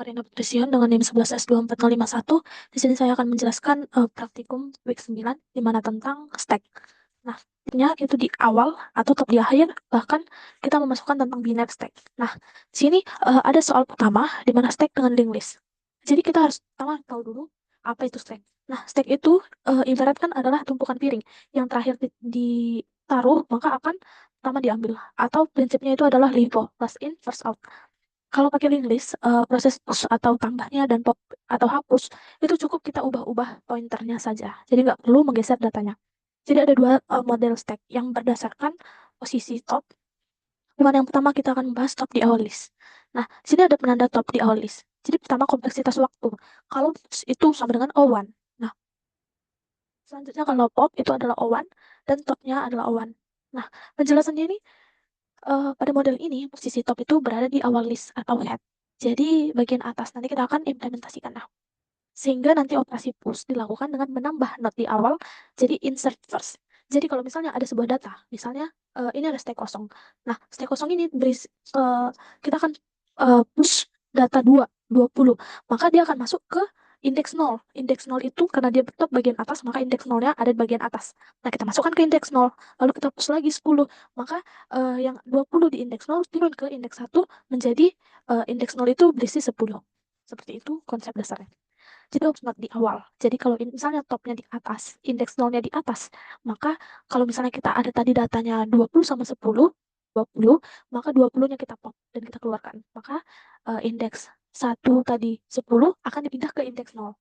Karina Patricia dengan NIM 11S24051. Di sini saya akan menjelaskan praktikum week 9 di mana tentang stack. Nah, nya itu di awal atau top di akhir, bahkan kita memasukkan tentang binary stack. Nah, di sini ada soal pertama di mana stack dengan linked list. Jadi kita harus pertama tahu dulu apa itu stack. Nah, stack itu ibaratkan adalah tumpukan piring yang terakhir ditaruh maka akan pertama diambil, atau prinsipnya itu adalah LIFO, first in first out. Kalau pakai link list, proses push atau tambahnya dan pop atau hapus, itu cukup kita ubah-ubah pointernya saja. Jadi nggak perlu menggeser datanya. Jadi ada dua model stack yang berdasarkan posisi top. Di mana yang pertama kita akan membahas top di awal list. Nah, di sini ada penanda top di awal list. Jadi pertama kompleksitas waktu. Kalau push itu sama dengan O1. Nah, selanjutnya kalau pop itu adalah O1 dan topnya adalah O1. Nah, penjelasannya ini pada model ini, posisi top itu berada di awal list atau head. Jadi, bagian atas nanti kita akan implementasikan. Nah, sehingga nanti operasi push dilakukan dengan menambah not di awal, jadi insert first. Jadi kalau misalnya ada sebuah data, misalnya ini ada stack kosong. Nah, stack kosong ini kita akan push data 20. Maka dia akan masuk ke indeks 0. Indeks 0 itu karena dia top bagian atas, maka indeks 0-nya ada di bagian atas. Nah, kita masukkan ke indeks 0, lalu kita push lagi 10. Maka yang 20 di indeks 0 turun ke indeks 1 menjadi indeks 0 itu berisi 10. Seperti itu konsep dasarnya. Jadi harus not di awal. Jadi kalau misalnya topnya di atas, indeks nolnya di atas, maka kalau misalnya kita ada tadi datanya 20 sama 10, 20, maka 20-nya kita pop dan kita keluarkan. Maka indeks 1 tadi 10 akan dipindah ke indeks 0.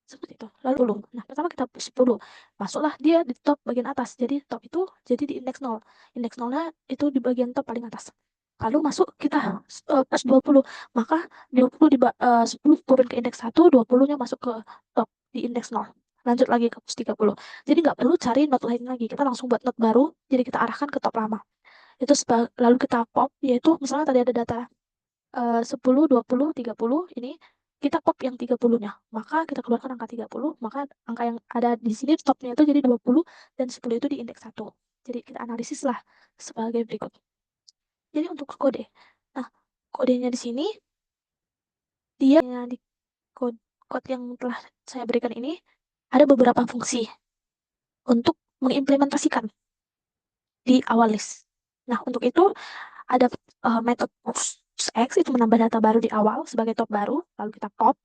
Seperti itu. Lalu 10. Nah, pertama kita push 10. Masuklah dia di top bagian atas. Jadi top itu jadi di indeks 0. Indeks 0-nya itu di bagian top paling atas. Lalu masuk kita push 20. Maka 20 10 turun ke indeks 1, 20-nya masuk ke top di indeks 0. Lanjut lagi ke push 30. Jadi nggak perlu cari not lain lagi. Kita langsung buat not baru, jadi kita arahkan ke top lama. Itu lalu kita pop, yaitu misalnya tadi ada data 10, 20, 30 ini kita pop yang 30-nya. Maka kita keluarkan angka 30, maka angka yang ada di sini stopnya itu jadi 20 dan 10 itu di indeks 1. Jadi kita analisis lah sebagai berikut. Jadi untuk kode. Nah, kodenya di sini dia di code yang telah saya berikan ini ada beberapa fungsi untuk mengimplementasikan di awal list. Nah, untuk itu ada metode push X itu menambah data baru di awal sebagai top baru, lalu kita pop,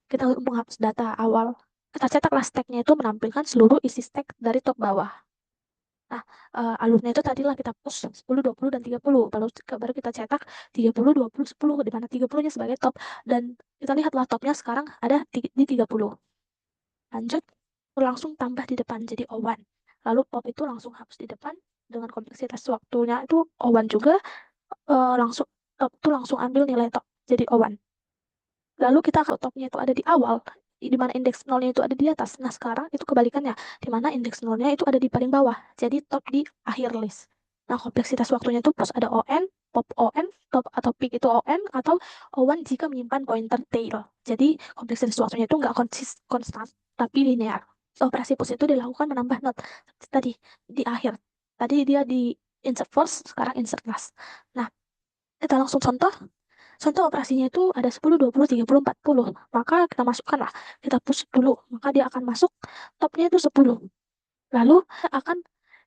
kita menghapus data awal, kita cetaklah stack-nya itu menampilkan seluruh isi stack dari top bawah. Nah, alurnya itu tadilah kita push 10, 20, dan 30. Baru kita cetak 30, 20, 10, di mana 30-nya sebagai top. Dan kita lihatlah topnya sekarang ada di 30. Lanjut, langsung tambah di depan jadi O1. Lalu pop itu langsung hapus di depan dengan kompleksitas waktunya itu O1 juga, langsung top itu langsung ambil nilai top jadi O1. Lalu kita kalau topnya itu ada di awal, di mana indeks nolnya itu ada di atas. Nah, sekarang itu kebalikannya, di mana indeks nolnya itu ada di paling bawah. Jadi top di akhir list. Nah, kompleksitas waktunya itu push ada ON, pop ON, top atau pick itu ON, atau O1 jika menyimpan pointer tail. Jadi, kompleksitas waktunya itu nggak konstan, tapi linear. Operasi push itu dilakukan menambah not. Tadi, di akhir. Tadi dia di insert first, sekarang insert last. Nah, kita langsung contoh. Contoh operasinya itu ada 10, 20, 30, 40. Maka kita masukkan lah. Kita push dulu. Maka dia akan masuk. Topnya itu 10. Lalu akan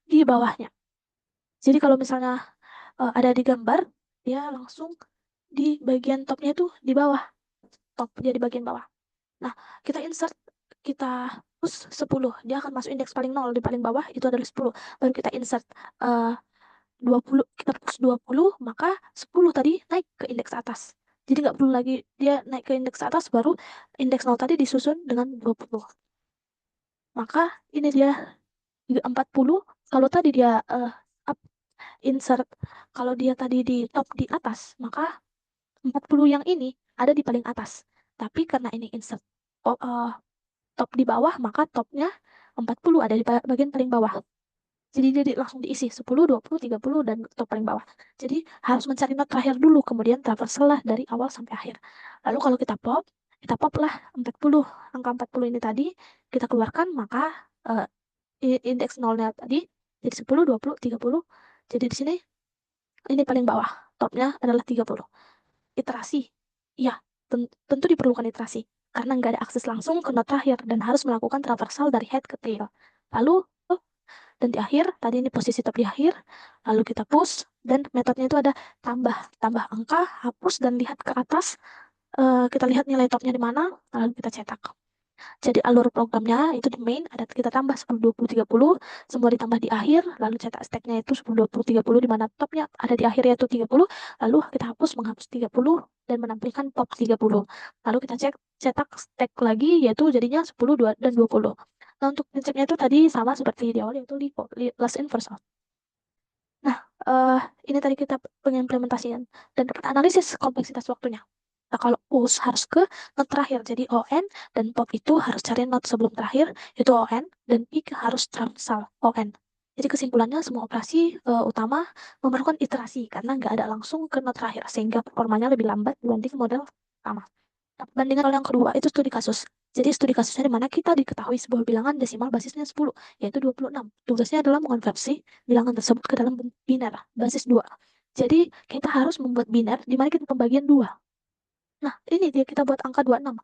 di bawahnya. Jadi kalau misalnya ada di gambar, dia langsung di bagian topnya itu di bawah. Top dia di bagian bawah. Nah, kita insert. Kita push 10. Dia akan masuk indeks paling 0 di paling bawah. Itu adalah 10. Baru kita insert 20, kita push 20, maka 10 tadi naik ke indeks atas. Jadi nggak perlu lagi dia naik ke indeks atas, baru indeks 0 tadi disusun dengan 20. Maka ini dia 40. Kalau tadi dia insert, kalau dia tadi di top di atas, maka 40 yang ini ada di paling atas. Tapi karena ini insert top di bawah, maka topnya 40 ada di bagian paling bawah. Jadi dia langsung diisi 10, 20, 30, dan top paling bawah. Jadi harus mencari not terakhir dulu, kemudian traversal lah dari awal sampai akhir. Lalu kalau kita pop lah 40. Angka 40 ini tadi kita keluarkan, maka indeks nolnya tadi jadi 10, 20, 30. Jadi di sini ini paling bawah, topnya adalah 30. Iterasi. Iya, tentu diperlukan iterasi, karena nggak ada akses langsung ke node terakhir dan harus melakukan traversal dari head ke tail. Lalu, dan di akhir, tadi ini posisi top di akhir, lalu kita push, dan metodenya itu ada tambah, tambah angka, hapus, dan lihat ke atas, kita lihat nilai topnya di mana, lalu kita cetak. Jadi alur programnya itu di main ada kita tambah 10, 20, 30, semua ditambah di akhir, lalu cetak stacknya itu 10, 20, 30, di mana topnya ada di akhir yaitu 30, lalu kita menghapus 30, dan menampilkan top 30. Lalu kita cetak stack lagi yaitu jadinya 10, 2, dan 20. Nah, untuk prinsipnya itu tadi sama seperti di awal yaitu last in first out. Nah, ini tadi kita pengimplementasian dan dapat analisis kompleksitas waktunya. Nah, kalau push harus ke node terakhir, jadi ON, dan pop itu harus cari node sebelum terakhir, itu ON, dan peak harus transal ON. Jadi kesimpulannya semua operasi utama memerlukan iterasi karena nggak ada langsung ke node terakhir, sehingga performanya lebih lambat dibanding model pertama. Nah, perbandingan yang kedua itu studi kasus. Jadi studi kasusnya di mana kita diketahui sebuah bilangan desimal basisnya 10, yaitu 26. Tugasnya adalah mengonversi bilangan tersebut ke dalam biner, basis 2. Jadi kita harus membuat biner di mana kita pembagian 2. Nah, ini dia kita buat angka 26.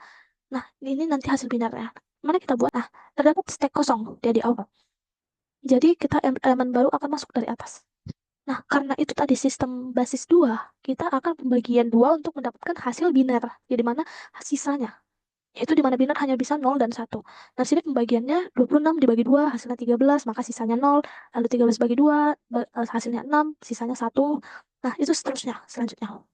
Nah, ini nanti hasil binarnya. Mana kita buat? Nah, terdapat stack kosong dia di awal. Jadi kita elemen baru akan masuk dari atas. Nah, karena itu tadi sistem basis 2, kita akan pembagian 2 untuk mendapatkan hasil biner. Jadi mana sisanya? Yaitu di mana biner hanya bisa 0 dan 1. Nah, sini pembagiannya 26 dibagi 2, hasilnya 13, maka sisanya 0. Lalu 13 bagi 2, hasilnya 6, sisanya 1. Nah, itu seterusnya, selanjutnya.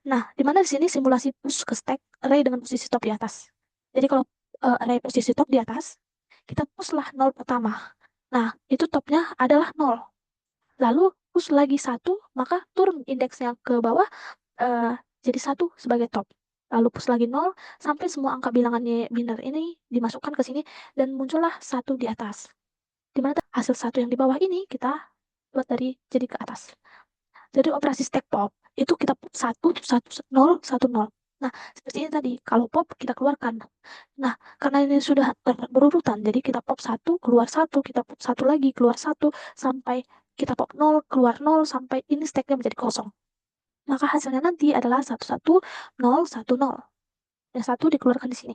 Nah, di mana di sini simulasi push ke stack array dengan posisi top di atas. Jadi kalau array posisi top di atas, kita push lah 0 pertama. Nah, itu topnya adalah 0. Lalu push lagi 1, maka turun indeksnya ke bawah uh, jadi 1 sebagai top. Lalu push lagi 0 sampai semua angka bilangannya biner ini dimasukkan ke sini dan muncullah 1 di atas. Di mana hasil 1 yang di bawah ini kita buat dari jadi ke atas. Jadi operasi stack pop itu kita pop 1, 1, 0, 1, 0. Nah, seperti ini tadi. Kalau pop kita keluarkan. Nah, karena ini sudah berurutan, jadi kita pop 1, keluar 1, kita pop 1 lagi, keluar 1, sampai kita pop 0, keluar 0, sampai ini stacknya menjadi kosong. Maka hasilnya nanti adalah 1, 1, 0, 1, 0. Yang 1 dikeluarkan di sini.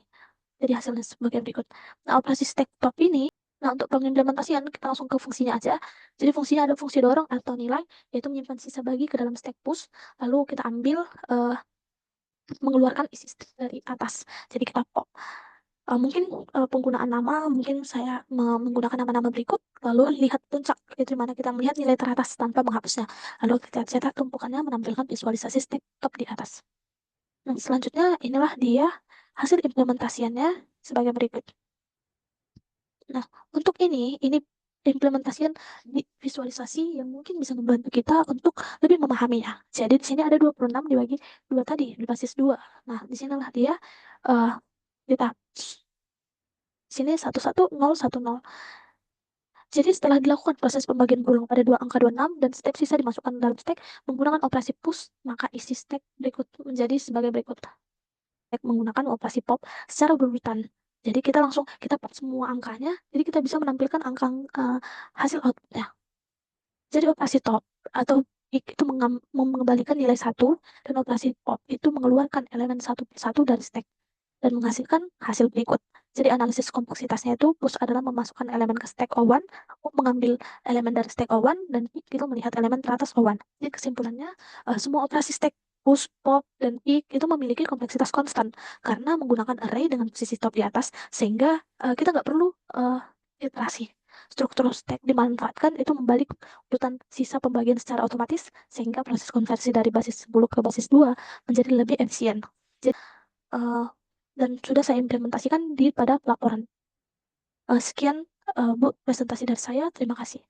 Jadi hasilnya sebagai berikut. Nah, operasi stack pop ini, nah untuk pengimplementasian kita langsung ke fungsinya aja. Jadi fungsinya ada fungsi dorong atau nilai, yaitu menyimpan sisa bagi ke dalam stack push. Lalu kita ambil mengeluarkan isi stack dari atas. Jadi kita pop. Mungkin penggunaan nama, mungkin saya menggunakan nama-nama berikut, lalu lihat puncak, itu dimana kita melihat nilai teratas tanpa menghapusnya. Lalu kita cetak tumpukannya menampilkan visualisasi stack top di atas. Nah, selanjutnya inilah dia hasil implementasiannya sebagai berikut. Nah, untuk ini implementasian visualisasi yang mungkin bisa membantu kita untuk lebih memahaminya. Jadi di sini ada 26 dibagi 2 tadi, di basis 2. Nah, di sinilah dia kita sini 11010. Jadi setelah dilakukan proses pembagian berulang pada dua angka 26 dan step sisa dimasukkan dalam stack menggunakan operasi push, maka isi stack berikut menjadi sebagai berikut. Stack menggunakan operasi pop secara berurutan. Jadi kita pop semua angkanya, jadi kita bisa menampilkan angka hasil outputnya. Jadi operasi top atau peak itu mengembalikan nilai 1 dan operasi pop itu mengeluarkan elemen satu persatu dari stack dan menghasilkan hasil berikut. Jadi analisis kompleksitasnya itu push adalah memasukkan elemen ke stack O1, pop mengambil elemen dari stack O1, dan peak itu melihat elemen teratas O1. Jadi kesimpulannya, semua operasi stack push, pop, dan peak itu memiliki kompleksitas konstan karena menggunakan array dengan posisi top di atas, sehingga kita nggak perlu iterasi. Struktur stack dimanfaatkan itu membalik urutan sisa pembagian secara otomatis, sehingga proses konversi dari basis 10 ke basis 2 menjadi lebih efisien. Jadi, dan sudah saya implementasikan pada pelaporan. Sekian Bu presentasi dari saya. Terima kasih.